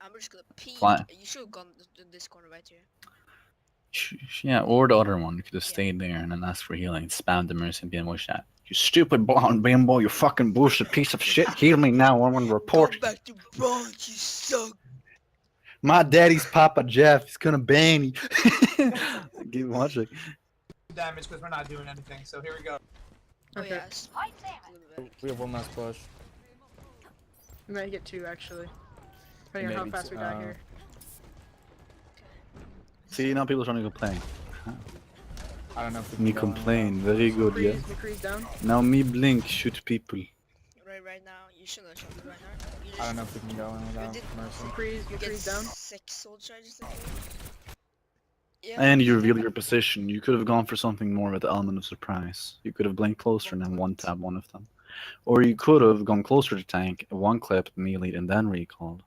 I'm just gonna peek. Fly. You should have gone to this corner right here. Yeah, or the other one. You could have Yeah. stayed there and then asked for healing. Spam the mercy and be in shot. You stupid blonde bimbo, you fucking bullshit piece of shit. Heal me now. I want to report. Go back to bronze, you suck. My daddy's Papa Jeff. He's gonna ban you. Keep watching. Damage because we're not doing anything. So here we go. Oh Okay. yes. We have one last push. We might get 2 actually. Depending on how Maybe fast we two, die here. See, now people are trying to complain. I don't know if we Me can go in complain. Very good, yeah. McCree's down. Now me blink, shoot people. Right now, you shouldn't have shot it right now. You I don't know if we can go in without did- mercy. McCree's You get down. 6 soul charges. I think. Yeah. And you reveal your position. You could have gone for something more with the element of surprise. You could have blinked closer and then one tap one of them. Or you could have gone closer to tank, one clip, melee, and then recalled.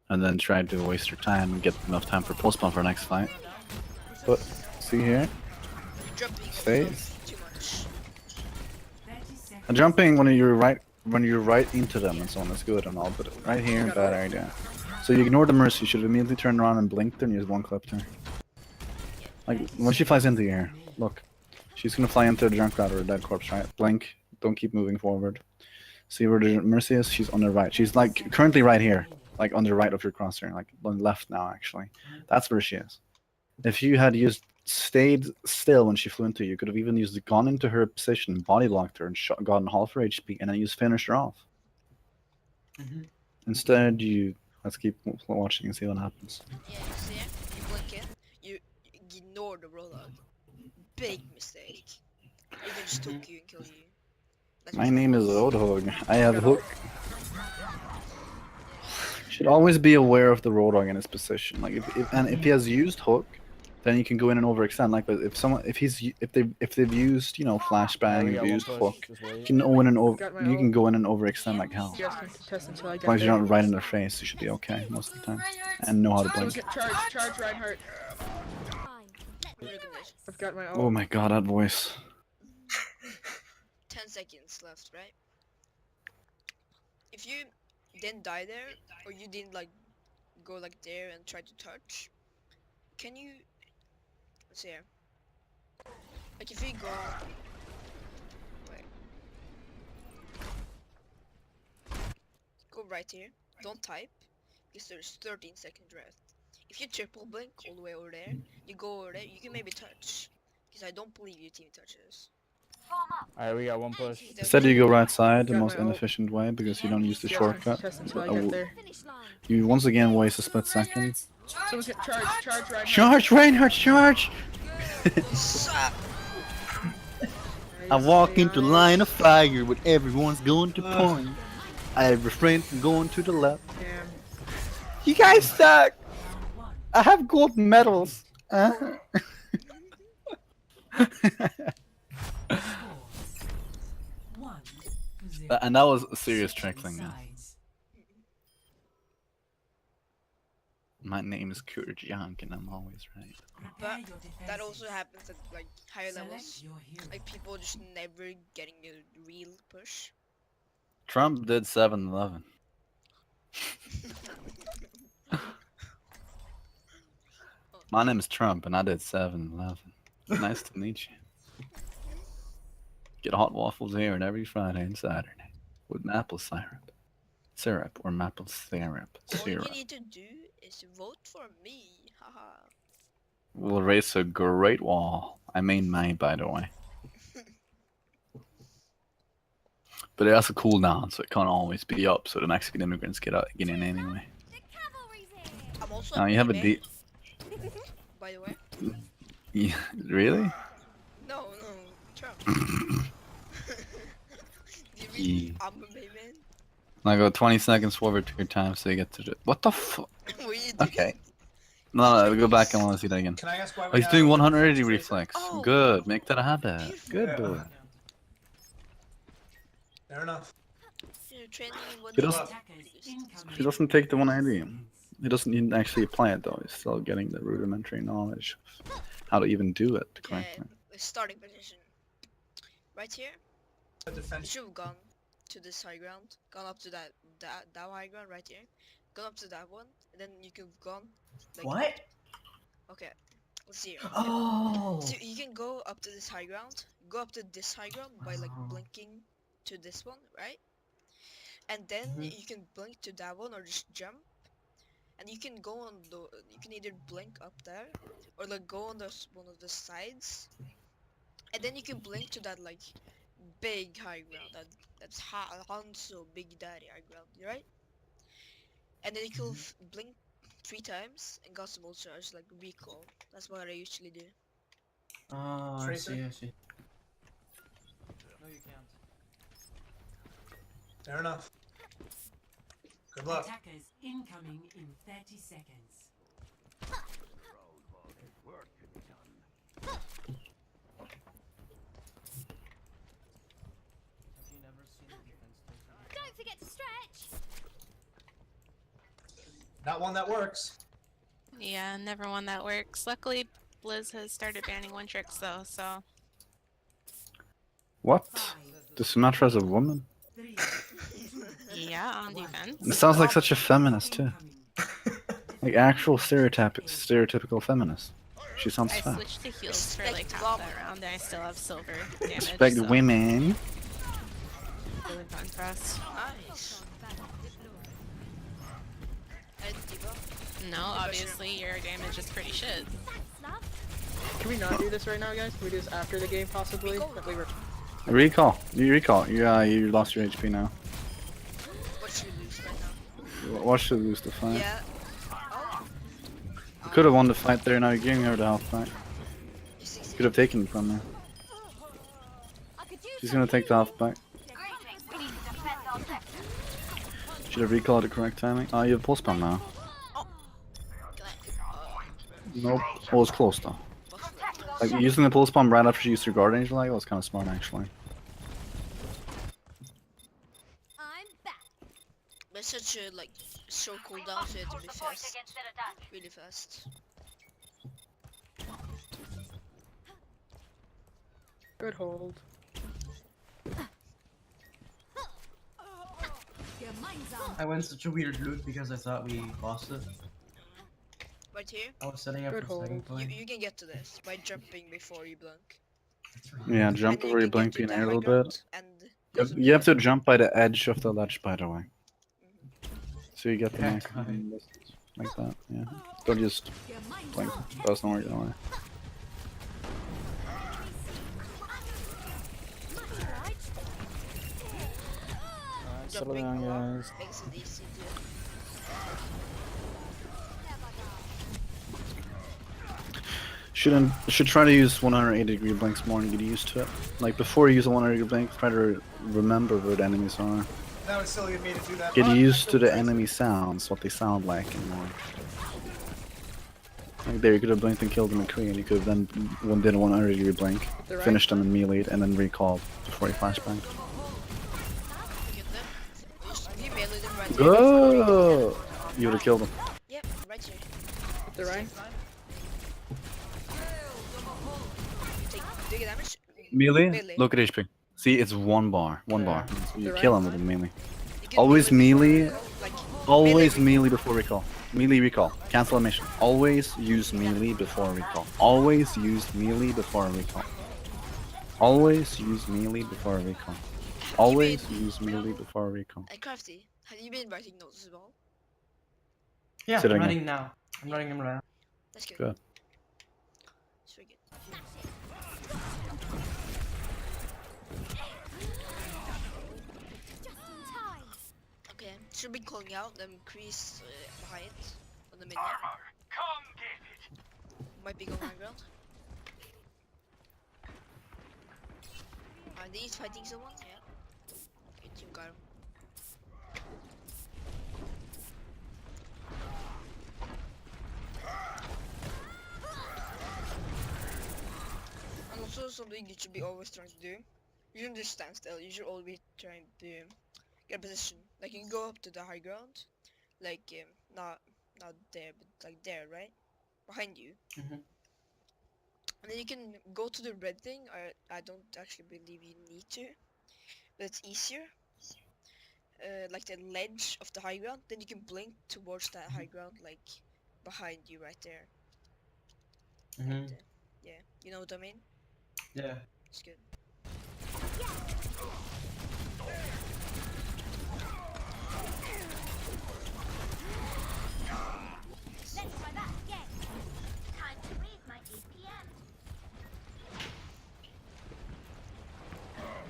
And then tried to waste your time and get enough time for post-spawn for next fight. But, see here? Jumping Stays. too much. And jumping when you're right into them and so on is good and all, but right here, bad idea. So you ignore the mercy, you should have immediately turned around and blinked and use one clip to her. Like, when she flies into the air, look. She's gonna fly into the Junkrat or a dead corpse, right? Blink, don't keep moving forward. See where the mercy is? She's on the right. She's like, currently right here. Like, on the right of your crosshair, like, on the left now, actually. That's where she is. If you had stayed still when she flew into you, could have even gone into her position, body blocked her, and gotten half her HP, and then you finished her off. Instead, let's keep watching and see what happens. Yeah, you see it? You blink it. You ignore the rollout. Big mistake. It can just hook you and kill you. That's My what name is happens. Roadhog. I have hook. Should always be aware of the Roadhog in his position. Like if he has used hook, then you can go in and overextend. Like if they've used flashbang, we they've got one used push, hook, just wait. you can go in and Got my you can ult. go in and overextend like hell. You guys can contest until I As get long as there. you're not right in their face, you should be okay most of the time. And know how to blink. Charge Reinhardt. Fine. Let me Recognize. I've got my ult. Oh my god, that voice. 10 seconds left, right? If you didn't die there, or you didn't like go like there and try to touch, can you? Let's see here. Like if you go, wait, go right here. Don't type, because there's 13 seconds left. If you triple blink all the way over there, you go over there. You can maybe touch, because I don't believe your team touches. Alright, we got one push. Instead you go right side, the Got most my ult. inefficient way because you don't use the You guys can shortcut. contest until I But, get there. finish line. you once again waste a split second. Someone get charge Reinhardt. Charge, Reinhardt, charge! Suck! I walk into line of fire when everyone's going to point. I refrain from going to the left. Damn. You guys suck! I have gold medals. And that was a serious trickling. My name is Kurjank and I'm always right. But that also happens at like higher levels. Like people just never getting a real push. Trump did 7-Eleven. My name is Trump and I did 7-Eleven. Nice to meet you. Get hot waffles here and every Friday and Saturday with maple syrup. Syrup or maple syrup. All you Syrup. need to do is vote for me. Haha. We'll raise a great wall. I mean May, by the way. But it has a cooldown, so it can't always be up, so the Mexican immigrants get in anyway. The cavalry's here. I'm also Now you have a May, D. by the way. Yeah, really? No, Trump. Do you really? Yeah. I'm a May man. Now go 20 seconds forward to your time so you get to the. What the fuck? What are you doing? Okay. No, go back. I want to see that again. Can I ask why Oh, we he's doing have- 180 reflex. Oh. Good. Make that a habit. Good boy. Fair enough. You're training what He the doesn't- biggest- He doesn't take the 180. He doesn't even actually apply it though. He's still getting the rudimentary knowledge of how to even do it Okay, correctly. starting position. Right here, A you defense. should have gone to this high ground, gone up to that high ground right here, gone up to that one, and then you could have gone like What? okay, let's see here. Oh. So you can go up to this high ground, go up to this high ground by like Oh. blinking to this one, right? And then Mhm. you can blink to that one or just jump. And you can go on the, you can either blink up there or like go on one of the sides. And then you can blink to that like big high ground, that's Hanzo Big Daddy high ground, right? And then you can blink 3 times and got some old charge like recall. That's what I usually do. Oh, I Tracer? see, I see. No, you can't. Fair enough. Good luck. Attackers incoming in 30 seconds. Work can be done. Have you never seen a defense token? Don't forget to stretch. Not one that works. Yeah, never one that works. Luckily, Blizz has started banning one tricks though, so. What? Does Sumatra as a woman? 3, Yeah, on It defense. sounds like such a feminist too. Like actual stereotypical feminist. She sounds I fat. switched to heals for like Respect half woman. that round, and I still have silver damage. Respect so women. really fun for us. Nice. And Diva. No, obviously your damage is pretty shit. Can we not do this right now, guys? Can we do this after the game, possibly? That we were... Recall. You recall. You lost your HP now. What should we lose right now? Watch you lose the fight. Yeah. Oh. You could have won the fight there. Now you're giving her the health back. You 60. Could have taken it from her. I could use She's gonna take the health back. we need to defend our sector. Should have recalled at the correct timing. Oh, you have pulse bomb now. Nope. It was close though. Like using the pulse bomb right after you used your guard angel, like, that was kind of smart actually. I'm back. But it's such a like short cooldown, so it's really fast. Really fast. Good hold. Your mind's on. I went such a weird loot because I thought we lost it. Right here, I was setting up Good for the second hold. you, point. you can get to this by jumping before you blink. Yeah, And jump then over you your can blink get to being the air a high little ground bit. and You go have, to you have the- to jump by the edge of the ledge, by the way. So you get the Yeah, maximum distance. Like that, yeah. Don't just Your mind's blink. on. That's not working away. Much obliged. Settle Jumping down, more guys. makes it easy to. Should try to use 180-degree blinks more and get used to it. Like before you use a 180-degree blink, try to remember where the enemies are. That was silly of me to do that. Get but used to the that's enemy sounds, what they sound like, and like there you could have blinked and killed the McCree, and you could have then did a 180-degree blink, The right finished them in melee, and then recalled before you flashbang. Get them. You melee them right here. Go! You would have killed them. Yep, right here. The right? You take big damage. Melee? Melee. Look at HP. See, it's one bar. One bar. So you The kill right him with a melee. You can Always melee. like Always melee melee before recall. Melee recall. Cancel a mission. Always use melee before recall. Always use melee before recall. Always use melee before recall. Always use melee before recall. And Crafty, have you been writing notes as well? Yeah, Sit I'm again. running now. I'm running them now. That's good. Good. That's very good. Just in time. Okay, should be calling out them increase height on the minion. Might be going high ground. Are these fighting someone? Yeah. Good team got him. And also something you should be always trying to do. You shouldn't just stand still. You should always be trying to get a position. Like you can go up to the high ground, like not not there, but like there, right? Behind you. Mhm. And then you can go to the red thing, or I don't actually believe you need to, but it's easier. Like the ledge of the high ground, then you can blink towards that high ground, like behind you right there. Mhm. And, yeah, you know what I mean? Yeah. It's good. Let's try that again. Time to read my APM.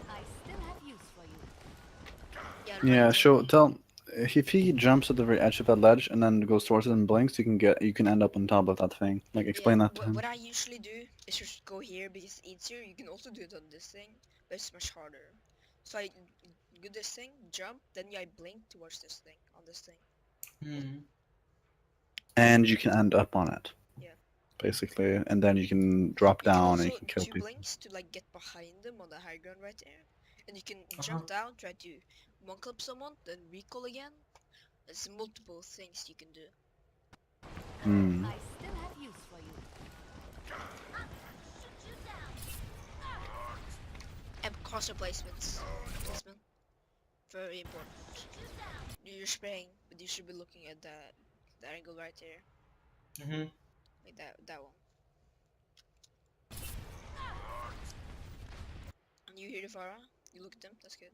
I still have use for you. Yeah, right, sure. Tell if he jumps at the very edge of that ledge and then goes towards it and blinks, you can end up on top of that thing. Like explain that to him. What I usually do is just go here because it's easier. You can also do it on this thing, but it's much harder. So I do this thing, jump, then I blink towards this thing, on this thing. Mhm. And you can end up on it. Yeah. Basically, and then you can drop You can down also and you can kill two people. blinks to like get behind them on the high ground right there. And you can Uh-huh. jump down, try to one clip someone, then recall again. There's multiple things you can do. Hmm. I still have use for you. And crosshair placements. Placement. Very important. You're spraying, but you should be looking at that angle right there. Mhm. Like that one. And you hear the Farah? You look at them, that's good.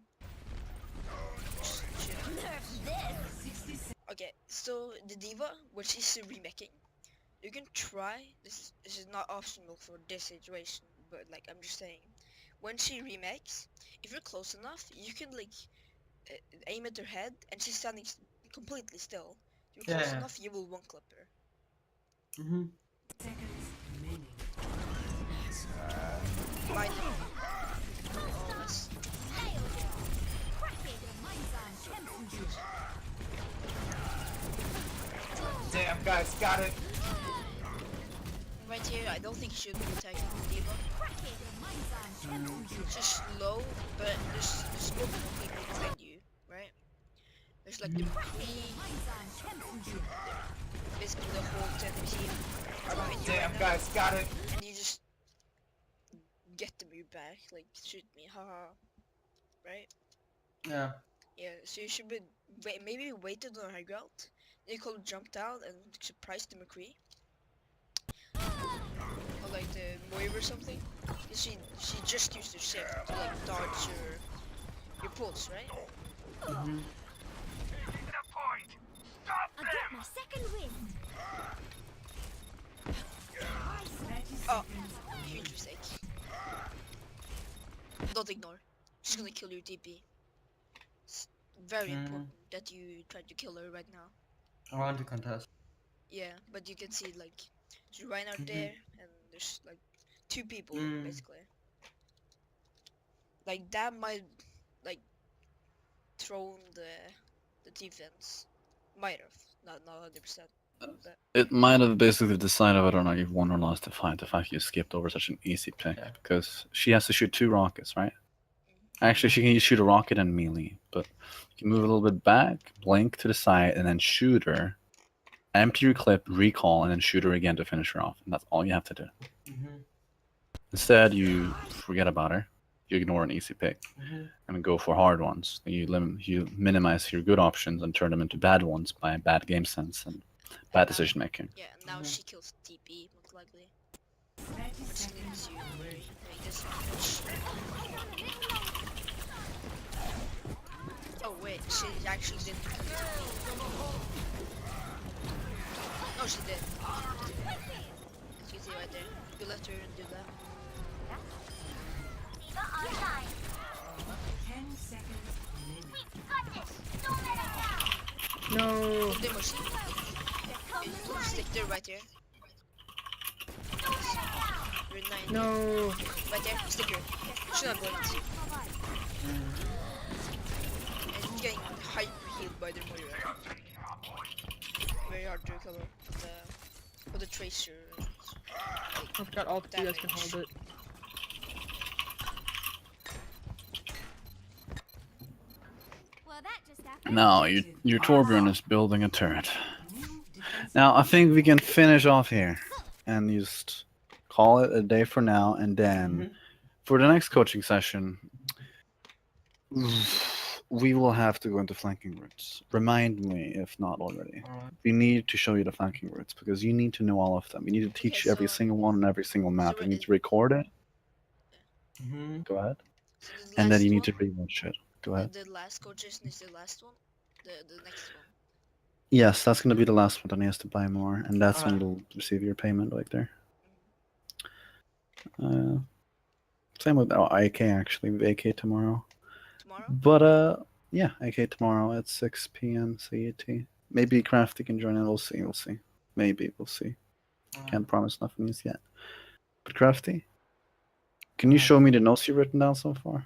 Okay, so the Diva, when she's remaking, you can try, this is not optional for this situation, but like I'm just saying, when she remakes, if you're close enough, you can like aim at her head and she's standing completely still. If you're close Yeah. enough, you will one clip her. Mhm. Seconds remaining. Mine. Oh, that's... Damn, guys, got it. Right here, I don't think you should be attacking the Diva. It's just slow, but there's multiple people behind you, right? There's like the basically the whole enemy team are behind you Damn, right now. guys, got it. And you just get them your back, like shoot me, haha. Right? Yeah. Yeah, so you should be maybe waited on high ground. Then you could jump down and surprise the McCree. Or like the Moira or something. She just used her shift to like dodge your pulse, right? Mhm. I got my second wind. Oh, huge mistake. Don't ignore. She's gonna kill your DP. It's very important that you try to kill her right now. I want to contest. Yeah, but you can see like she's right out there, and there's like two people basically. Like that might like thrown the defense. Might have, not 100%. But It might have basically decided whether or not you've won or lost the fight. The fact you skipped over such an easy pick, because she has to shoot 2 rockets, right? Actually, she can shoot a rocket and melee, but you can move a little bit back, blink to the side, and then shoot her. Empty your clip, recall, and then shoot her again to finish her off. And that's all you have to do. Mhm. Instead, you forget about her. You ignore an easy pick and go for hard ones. You minimize your good options and turn them into bad ones by bad game sense and bad decision making. yeah, and now she kills TP most likely. Which leaves you very disadvantaged. Oh wait, she actually didn't kill TP. No, she did. As you see right there. You let her do that. 10 seconds remaining. No. They must stick there right there. You're 9. No. Right there, stick her. She's not going to. And getting hyper healed by the Moira. Very hard to recover with the tracer. I forgot all three guys can hold it. Well, that just happened. Now, your Torbjorn is building a turret. Now I think we can finish off here and just call it a day for now, and then for the next coaching session, we will have to go into flanking routes. Remind me if not already. Alright. We need to show you the flanking routes because you need to know all of them. You need to teach Okay, every so- single one on every single map. so You need to record it. Go ahead. So the And then last you need one, to rewatch it. Go ahead. the last coaches is the last one, the next one. Yes, that's gonna be the last one. Then he has to buy more, and that's when Alright. you'll receive your payment right there. Same with AK actually. With AK tomorrow. Tomorrow? But yeah, AK tomorrow at 6 p.m. CET. Maybe Crafty can join in. We'll see. We'll see. Maybe we'll see. Can't promise nothing just yet. But Crafty, can you show me the notes you've written down so far?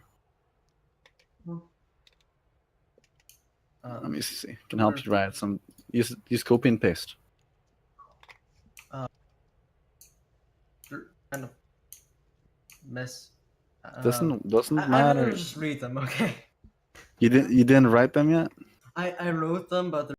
Let me see. Can help you write some. Use copy and paste. Kind of mess. Doesn't I matter. will just read them, okay? You didn't write them yet? I wrote them, but